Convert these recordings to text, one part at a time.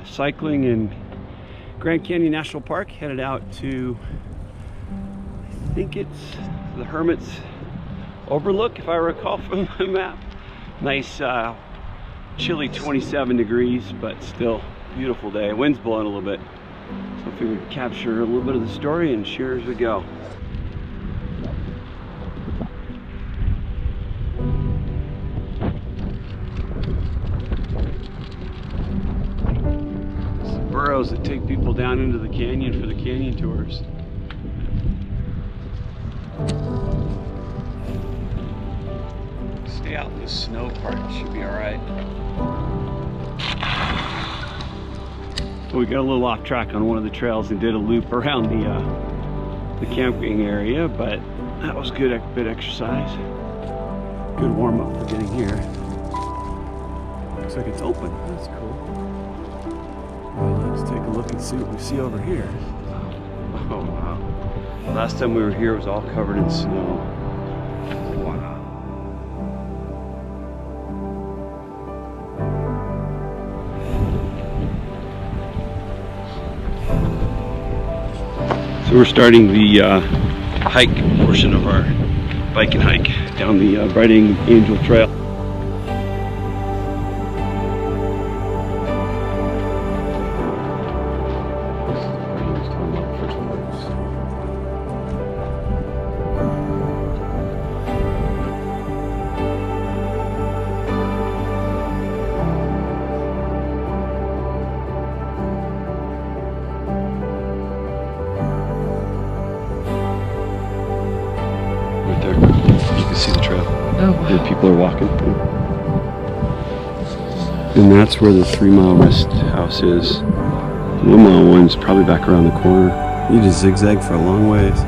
cycling in Grand Canyon National Park, headed out to, I think it's the Hermit's Overlook, if I recall from the map. Nice chilly 27 degrees, but still beautiful day. Wind's blowing a little bit, so I figured we'd capture a little bit of the story and share as we go. Burrows that take people down into the canyon for the canyon tours. Stay out in the snow part, should be alright. We got a little off track on one of the trails and did a loop around the camping area, but that was good bit exercise. Good warm up for getting here. Looks like it's open. That's cool. Well, let's take a look and see what we see over here. Oh wow. Last time we were here it was all covered in snow. Wow. So we're starting the hike portion of our bike and hike down the Bright Angel Trail. See the trail. Oh, wow. And people are walking. And that's where the 3 Mile Rest House is. The 1 mile one's probably back around the corner. You just zigzag for a long ways.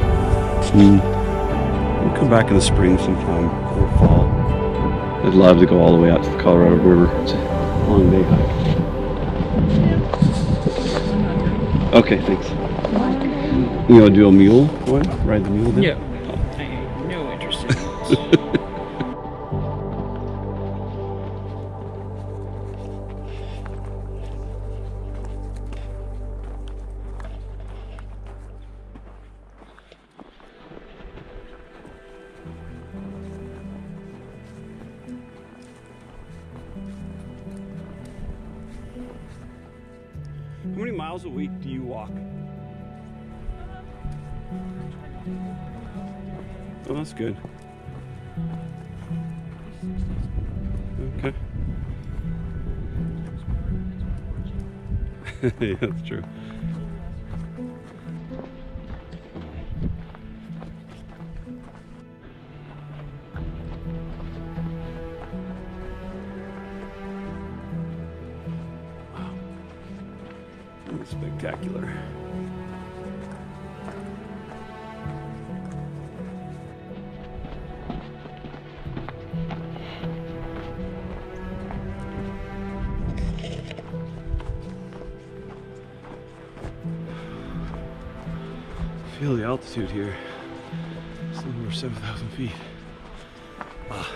We'll come back in the spring sometime or fall. I'd love to go all the way out to the Colorado River. It's a long day hike. Okay, thanks. You gonna do a mule one? Ride the mule then? Yeah. I have no interest in it. How many miles a week do you walk? Oh, that's good. Okay. Yeah, that's true. Wow. That's spectacular. Feel the altitude here. It's a little over 7,000 feet. Wow.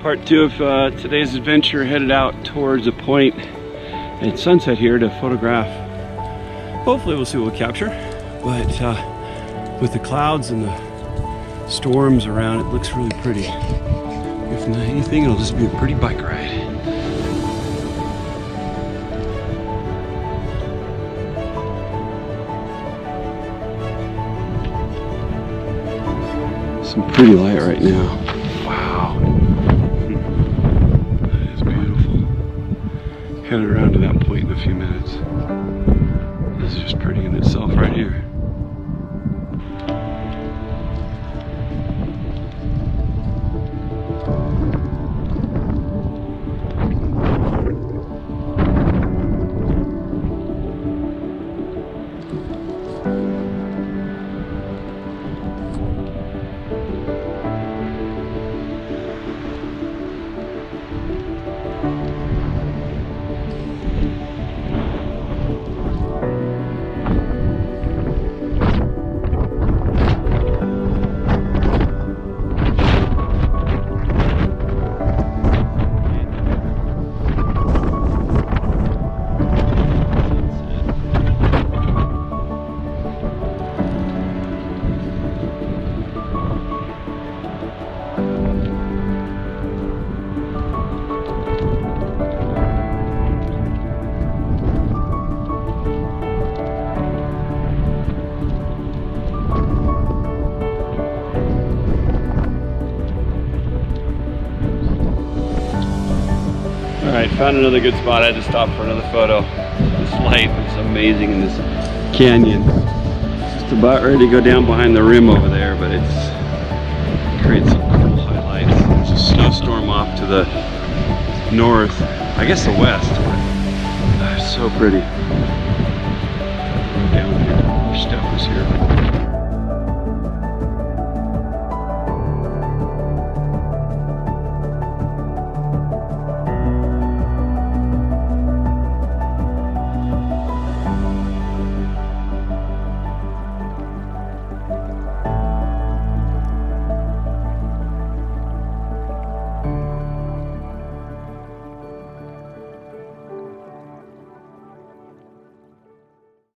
Part 2 of today's adventure, headed out towards a point at sunset here to photograph. Hopefully we'll see what we'll capture, but with the clouds and the storms around, it looks really pretty. If not anything, it'll just be a pretty bike ride. Some pretty light right now. Wow. That is beautiful. Headed around to that point in a few minutes. This is just pretty in itself right here. Alright, found another good spot. I had to stop for another photo. This light is amazing in this canyon. Just about ready to go down behind the rim over there, but it creates some cool highlights. There's a snowstorm off to the north, I guess the west. So pretty. Down here, our step was here.